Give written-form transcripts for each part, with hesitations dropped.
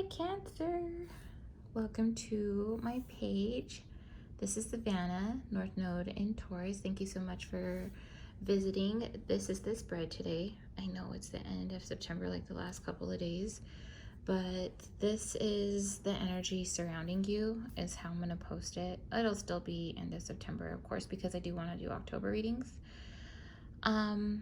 Hi Cancer, welcome to my page. This is Savannah, North Node in Taurus. Thank you so much for visiting. This is the spread today. I know it's the end of September, like the last couple of days, but this is the energy surrounding you is how I'm going to post it. It'll still be end of September, of course, because I do want to do October readings. I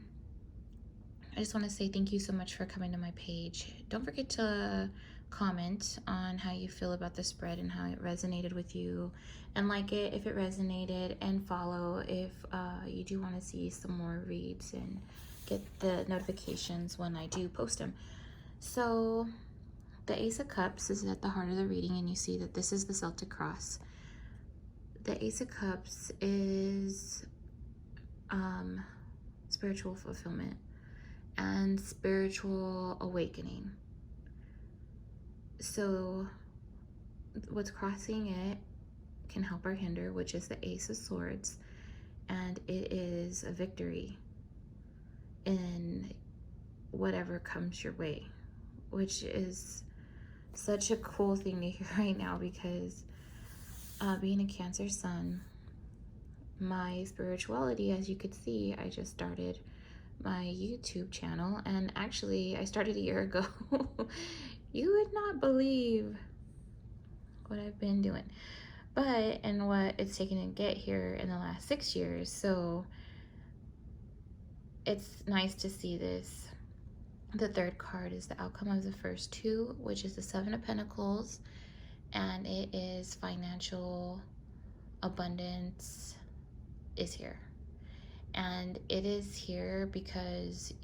just want to say thank you so much for coming to my page. Don't forget to comment on how you feel about the spread and how it resonated with you, and like it if it resonated, and follow if you do want to see some more reads and get the notifications when I do post them. So the Ace of Cups is at the heart of the reading, and you see that this is the Celtic cross. The Ace of Cups is spiritual fulfillment and spiritual awakening. So what's crossing it can help or hinder, which is the Ace of Swords, and it is a victory in whatever comes your way, which is such a cool thing to hear right now, because being a Cancer sun, my spirituality, as you could see, I just started my YouTube channel, and actually I started a year ago. You would not believe what I've been doing, and what it's taken to get here in the last 6 years. So it's nice to see this. The third card is the outcome of the first two, which is the Seven of Pentacles, and it is financial abundance is here. And it is here because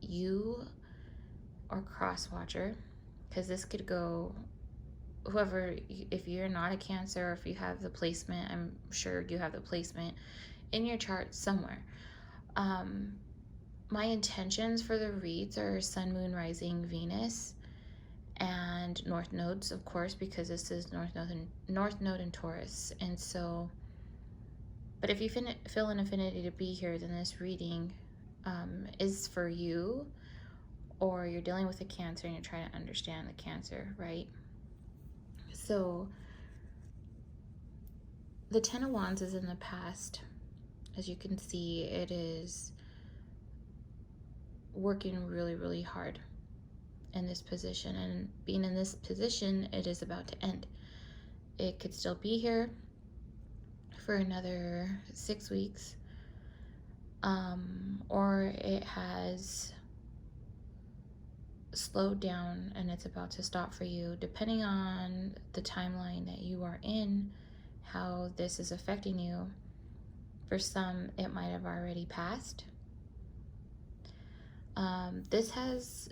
you are cross watcher, because this could go whoever, if you're not a Cancer, or if you have the placement, I'm sure you have the placement in your chart somewhere. My intentions for the reads are Sun, Moon, Rising, Venus, and North Nodes, of course, because this is North Node in Taurus. And so, but if you feel an affinity to be here, then this reading is for you, or you're dealing with a Cancer and you're trying to understand the Cancer, right? So the Ten of Wands is in the past. As you can see, it is working really, really hard in this position, and being in this position, it is about to end. It could still be here for another 6 weeks, or it has slowed down and it's about to stop for you, depending on the timeline that you are in, how this is affecting you. For some, it might have already passed. This has,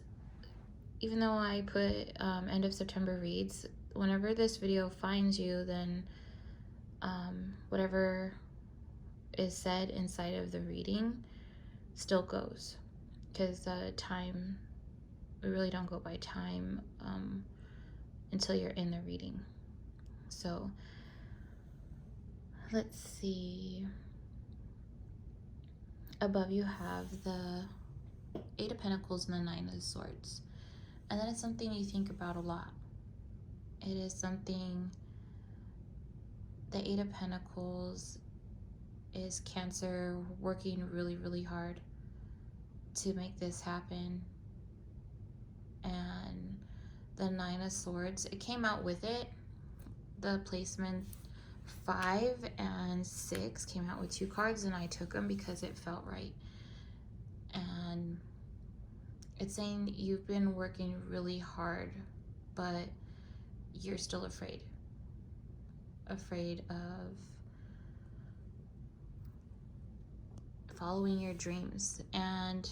even though I put end of September reads, whenever this video finds you, then whatever is said inside of the reading still goes, because time, we really don't go by time until you're in the reading. So let's see. Above you have the Eight of Pentacles and the Nine of Swords, and that is something you think about a lot. It is something, the Eight of Pentacles is Cancer working really, really hard to make this happen. And the Nine of Swords, it came out with it. The placement 5 and 6 came out with 2 cards, and I took them because it felt right. And it's saying you've been working really hard, but you're still afraid of following your dreams. And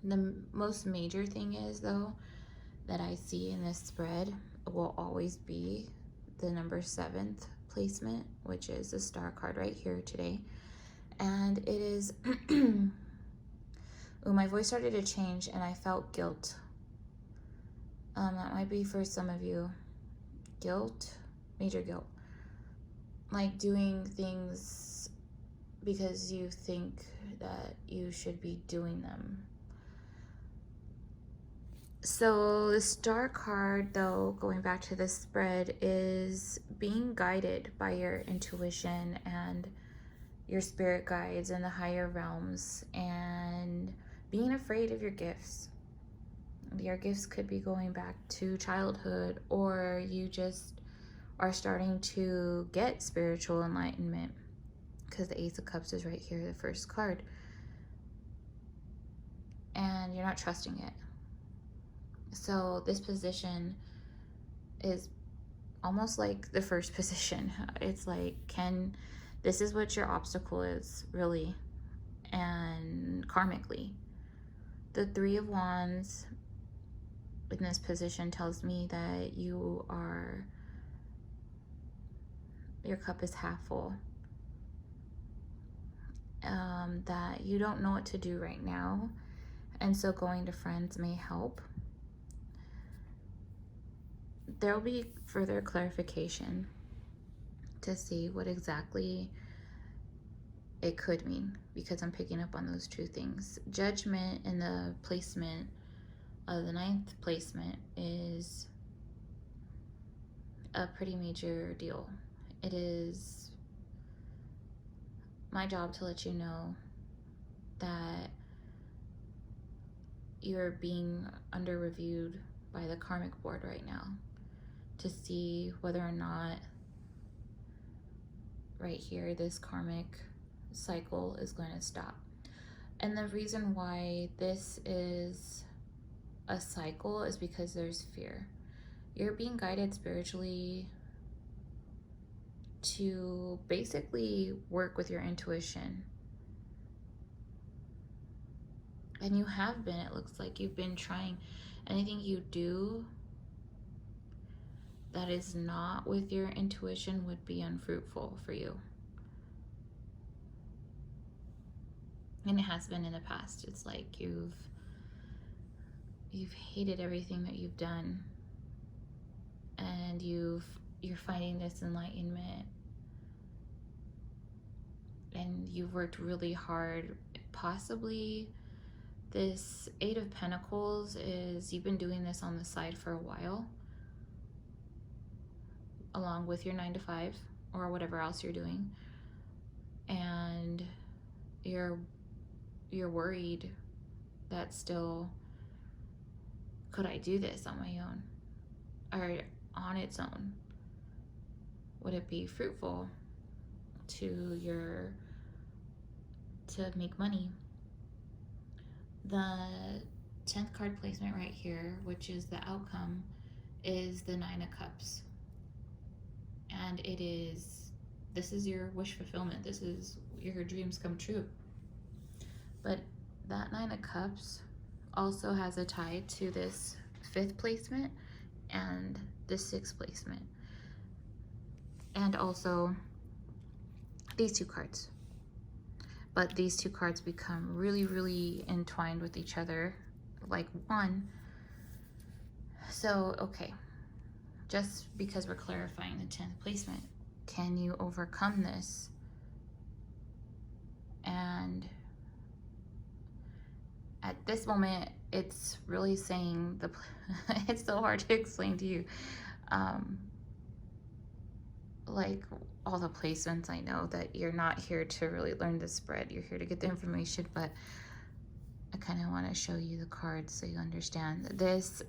the most major thing is, though, that I see in this spread will always be the number 7th placement, which is the Star card right here today. And it is ooh, my voice started to change and I felt guilt. That might be for some of you. Guilt, major guilt. Like doing things because you think that you should be doing them. So the star card, though, going back to this spread, is being guided by your intuition and your spirit guides in the higher realms, and being afraid of your gifts. Your gifts could be going back to childhood, or you just are starting to get spiritual enlightenment, because the Ace of Cups is right here, the first card, and you're not trusting it. So this position is almost like the first position. It's like, this is what your obstacle is, really, and karmically. The Three of Wands in this position tells me that your cup is half full. That you don't know what to do right now, and so going to friends may help. There will be further clarification to see what exactly it could mean, because I'm picking up on those two things. Judgment in the placement of the 9th placement is a pretty major deal. It is my job to let you know that you're being under reviewed by the karmic board right now to see whether or not right here this karmic cycle is going to stop. And the reason why this is a cycle is because there's fear. You're being guided spiritually to basically work with your intuition. And you have been, it looks like you've been trying. Anything you do that is not with your intuition would be unfruitful for you. And it has been in the past. It's like you've hated everything that you've done, and you're finding this enlightenment, and you've worked really hard. Possibly this 8 of Pentacles is you've been doing this on the side for a while, along with your 9 to 5 or whatever else you're doing, and you're worried that still, could I do this on my own or on its own? Would it be fruitful to make money? The 10th card placement right here, which is the outcome, is the 9 of Cups. And this is your wish fulfillment. This is your dreams come true. But that 9 of Cups also has a tie to this 5th placement and the 6th placement. And also these two cards. But these two cards become really, really entwined with each other, like one. So, okay, just because we're clarifying the 10th placement, can you overcome this? And at this moment, it's really saying it's so hard to explain to you. Like all the placements, I know that you're not here to really learn the spread. You're here to get the information, but I kind of want to show you the cards so you understand. This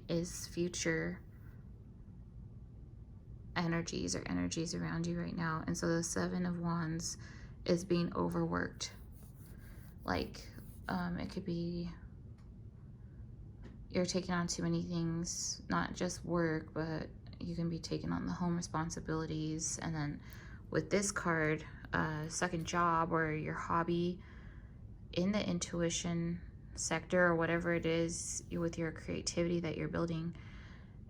is future energies or energies around you right now. And so the 7 of Wands is being overworked. Like it could be you're taking on too many things, not just work, but you can be taking on the home responsibilities. And then with this card, second job or your hobby in the intuition sector or whatever it is with your creativity that you're building.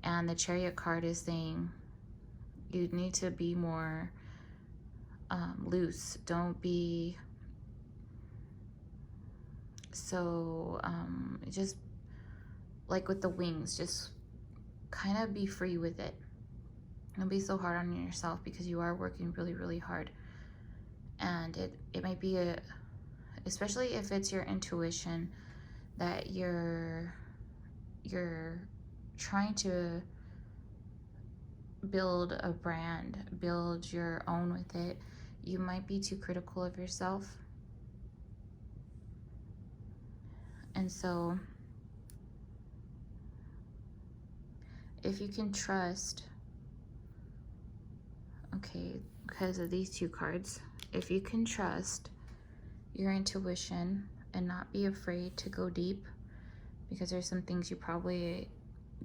And the Chariot card is saying you need to be more loose. Don't be so just like with the wings, just kind of be free with it. Don't be so hard on yourself, because you are working really, really hard. And it might be especially if it's your intuition that you're you're trying to build a brand, build your own with it, you might be too critical of yourself. And so if you can trust, okay, because of these two cards, if you can trust your intuition and not be afraid to go deep, because there's some things you probably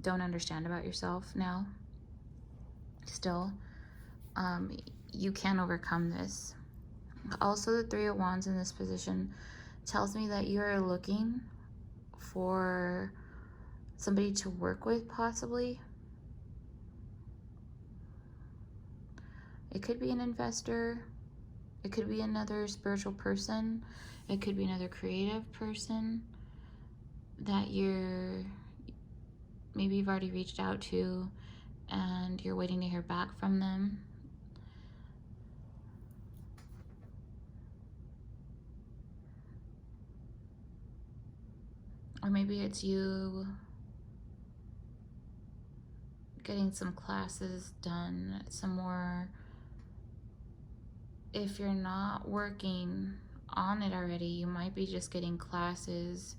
don't understand about yourself now still, you can overcome this. Also, the Three of Wands in this position tells me that you're looking for somebody to work with, possibly. It could be an investor. It could be another spiritual person. It could be another creative person that maybe you've already reached out to and you're waiting to hear back from them. Or maybe it's you getting some classes done, some more. If you're not working on it already, you might be just getting classes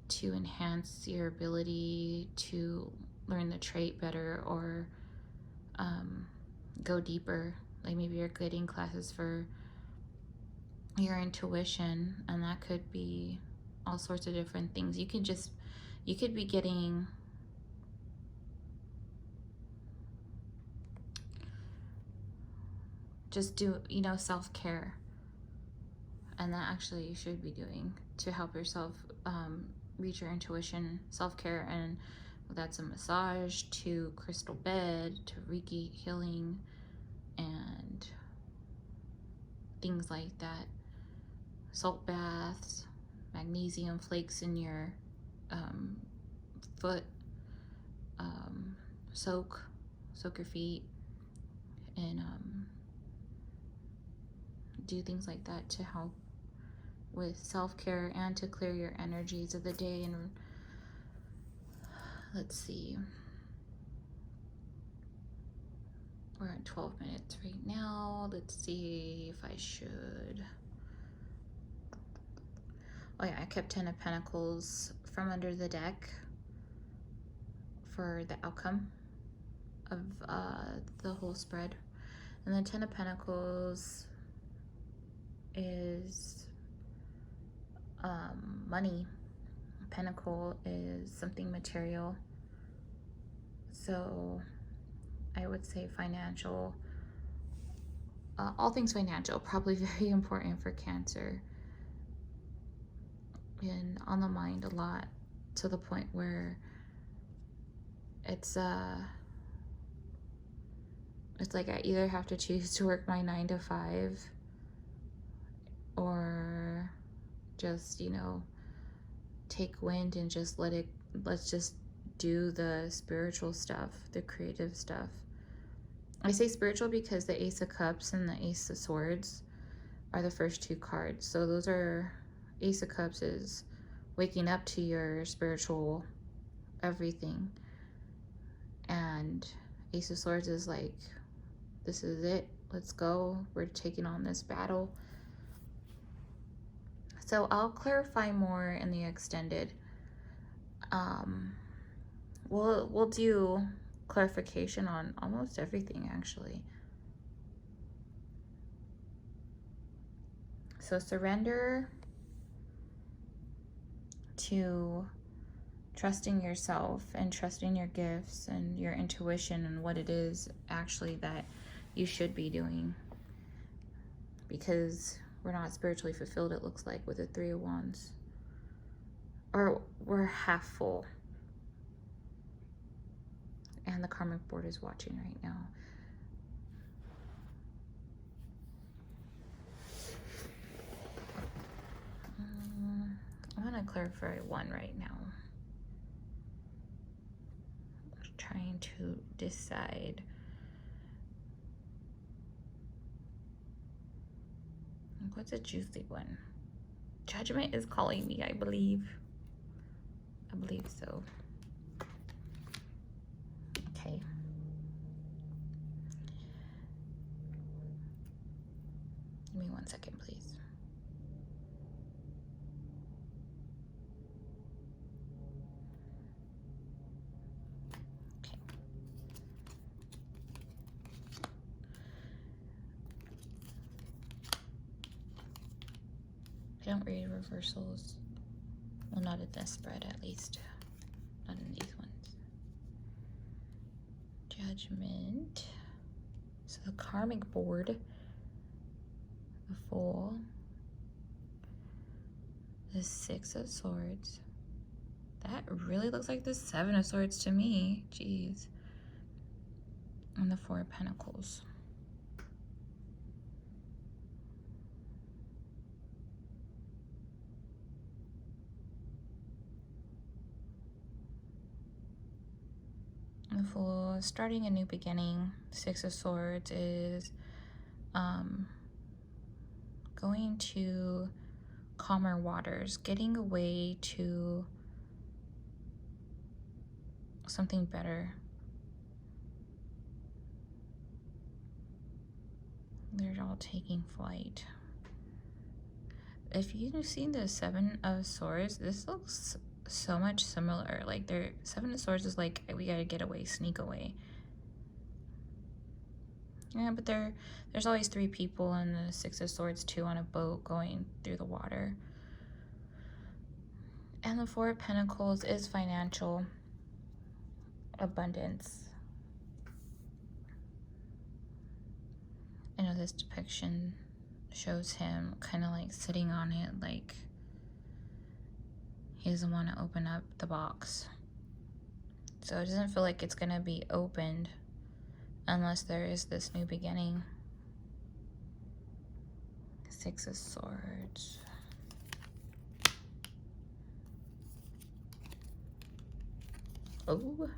to enhance your ability to learn the trait better, or go deeper. Like maybe you're getting classes for your intuition, and that could be all sorts of different things. You could be getting self-care, and that actually you should be doing to help yourself reach your intuition. Self-care, and that's a massage to crystal bed to Reiki healing and things like that. Salt baths, magnesium flakes in your foot, soak your feet, and do things like that to help with self-care and to clear your energies of the day. And let's see, we're at 12 minutes right now. Let's see if I should. Oh yeah, I kept 10 of Pentacles from under the deck for the outcome of the whole spread. And then 10 of Pentacles is money. Pentacle is something material. So I would say financial, all things financial, probably very important for Cancer. And on the mind a lot, to the point where it's like I either have to choose to work my 9 to 5 or just, take wind and just let's just do the spiritual stuff, the creative stuff. I say spiritual because the Ace of Cups and the Ace of Swords are the first two cards. So those are, Ace of Cups is waking up to your spiritual everything. And Ace of Swords is like, this is it. Let's go. We're taking on this battle. So I'll clarify more in the extended. We'll do clarification on almost everything, actually. So surrender to trusting yourself and trusting your gifts and your intuition and what it is actually that you should be doing, because we're not spiritually fulfilled, it looks like, with the Three of Wands, or we're half full. And the karmic board is watching right now. I'm gonna clarify one right now. I'm trying to decide. What's a juicy one? Judgment is calling me, I believe. I believe so. Give me 1 second, please. Okay. I don't read reversals. Well, not in this spread, at least. Not in these ones. Judgment. So the karmic board. The Fool. The Six of Swords. That really looks like the Seven of Swords to me. Jeez. And the Four of Pentacles. The Fool, starting a new beginning. Six of Swords is going to calmer waters, getting away to something better. They're all taking flight. If you've seen the Seven of Swords, this looks so much similar. Like, their Seven of Swords is like, we gotta get away, sneak away. Yeah, but there's always 3 people, and the Six of Swords 2 on a boat going through the water. And the Four of Pentacles is financial abundance. I know this depiction shows him kind of like sitting on it, like he doesn't want to open up the box. So it doesn't feel like it's going to be opened unless there is this new beginning. Six of Swords. Oh.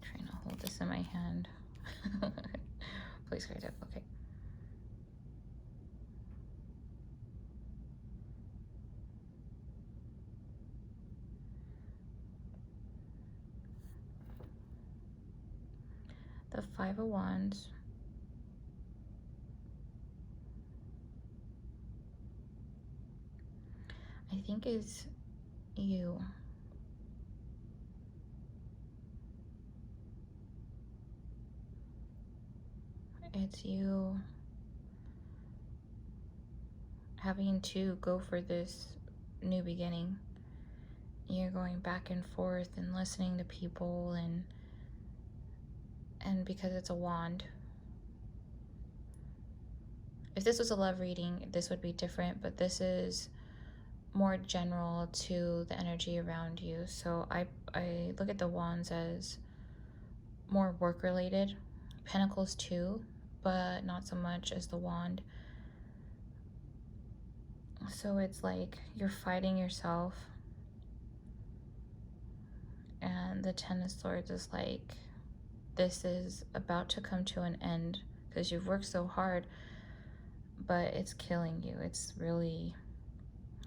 Trying to hold this in my hand. Please card up. Okay. The Five of Wands. I think is you. It's you having to go for this new beginning. You're going back and forth and listening to people, and because it's a wand. If this was a love reading, this would be different, but this is more general to the energy around you. So I look at the wands as more work related. Pentacles too, but not so much as the wand. So it's like you're fighting yourself, and the Ten of Swords is like, this is about to come to an end because you've worked so hard, but it's killing you. It's really,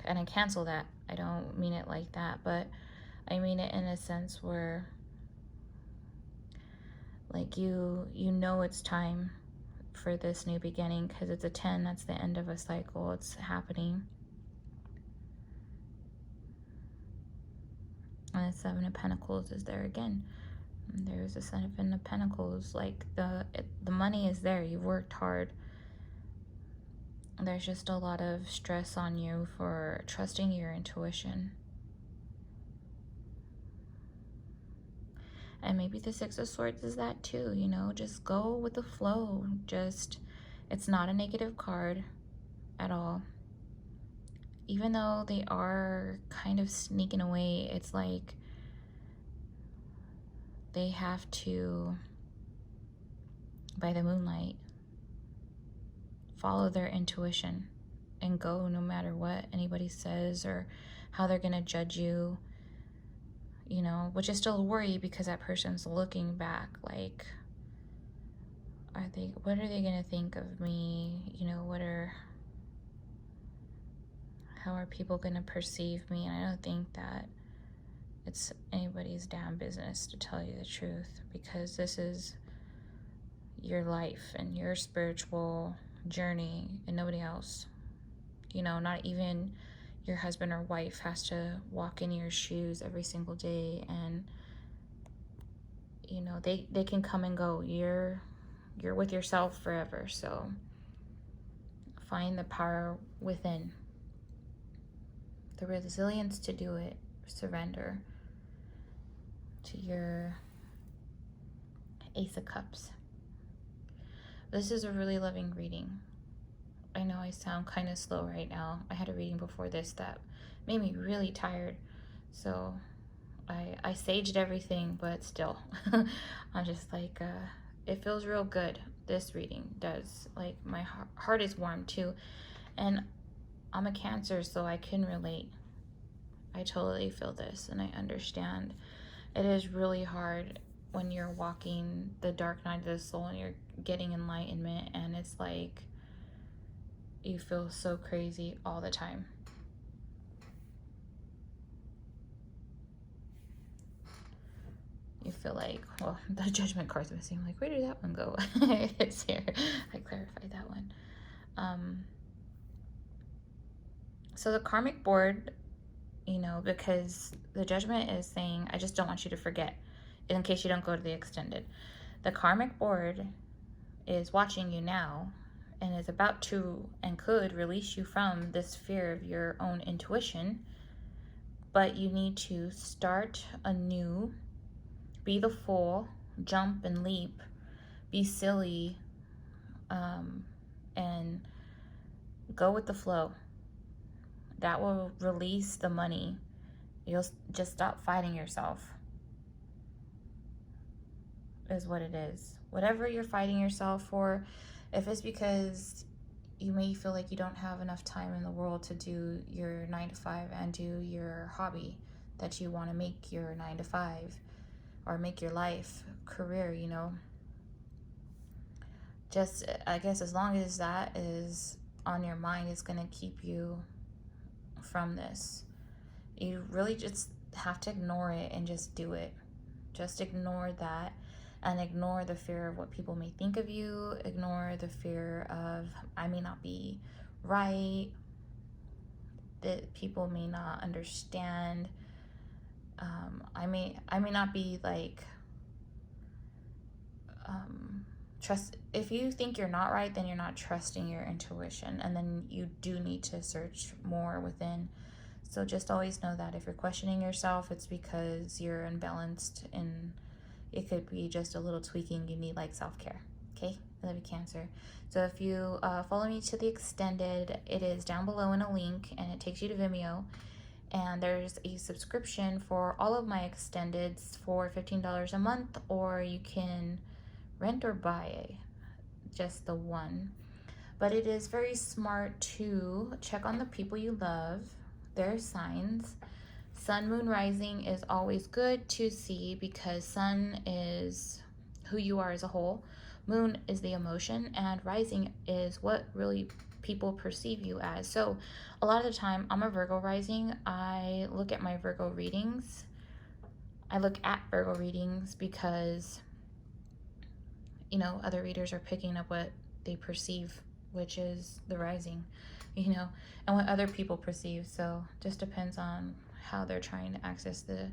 and I cancel that. I don't mean it like that, but I mean it in a sense where like you know it's time for this new beginning, because it's a 10. That's the end of a cycle. It's happening. And the Seven of Pentacles is there again. And there's the Seven of Pentacles. Like the money is there. You've worked hard. There's just a lot of stress on you for trusting your intuition. And maybe the Six of Swords is that too, you know, just go with the flow. Just, it's not a negative card at all. Even though they are kind of sneaking away, it's like they have to, by the moonlight, follow their intuition and go no matter what anybody says or how they're gonna judge you, you know, which is still a worry because that person's looking back like, what are they gonna think of me? You know, how are people gonna perceive me? And I don't think that it's anybody's damn business, to tell you the truth, because this is your life and your spiritual journey and nobody else. You know, not even your husband or wife has to walk in your shoes every single day, and you know, they can come and go. You're with yourself forever. So find the power within, the resilience to do it. Surrender to your Ace of Cups. This is a really loving reading. I know I sound kind of slow right now. I had a reading before this that made me really tired. So I saged everything, but still, I'm just like, it feels real good. This reading does. Like, my heart is warm too. And I'm a Cancer, so I can relate. I totally feel this and I understand. It is really hard when you're walking the dark night of the soul and you're getting enlightenment, and it's like you feel so crazy all the time. You feel like, well, the Judgment card's missing. I'm like, where did that one go? It's here. I clarified that one. So the karmic board, you know, because the Judgment is saying, I just don't want you to forget, in case you don't go to the extended. The karmic board is watching you now and is about to and could release you from this fear of your own intuition, but you need to start anew, be the fool, jump and leap, be silly, and go with the flow. That will release the money. You'll just stop fighting yourself, is what it is. Whatever you're fighting yourself for, if it's because you may feel like you don't have enough time in the world to do your 9 to 5 and do your hobby that you want to make your 9 to 5 or make your life career, you know, just, I guess, as long as that is on your mind, it's going to keep you from this. You really just have to ignore it and just do it. Just ignore that and ignore the fear of what people may think of you. Ignore the fear of, I may not be right, that people may not understand. I may not be like, trust. If you think you're not right, then you're not trusting your intuition, and then you do need to search more within. So just always know that if you're questioning yourself, it's because you're unbalanced, and it could be just a little tweaking you need, like self-care. Okay, I love you, Cancer. So if you follow me to the extended, it is down below in a link, and it takes you to Vimeo. And there's a subscription for all of my extendeds for $15 a month, or you can rent or buy just the one. But it is very smart to check on the people you love, their signs. Sun, moon, rising is always good to see, because sun is who you are as a whole, moon is the emotion, and rising is what really people perceive you as. So a lot of the time, I'm a Virgo rising. I look at my Virgo readings. I look at Virgo readings because, you know, other readers are picking up what they perceive, which is the rising, you know, and what other people perceive. So just depends on how they're trying to access the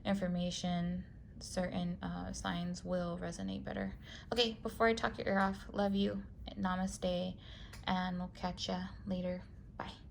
information. Certain signs will resonate better. Okay, before I talk your ear off, love you, namaste, and we'll catch ya later. Bye.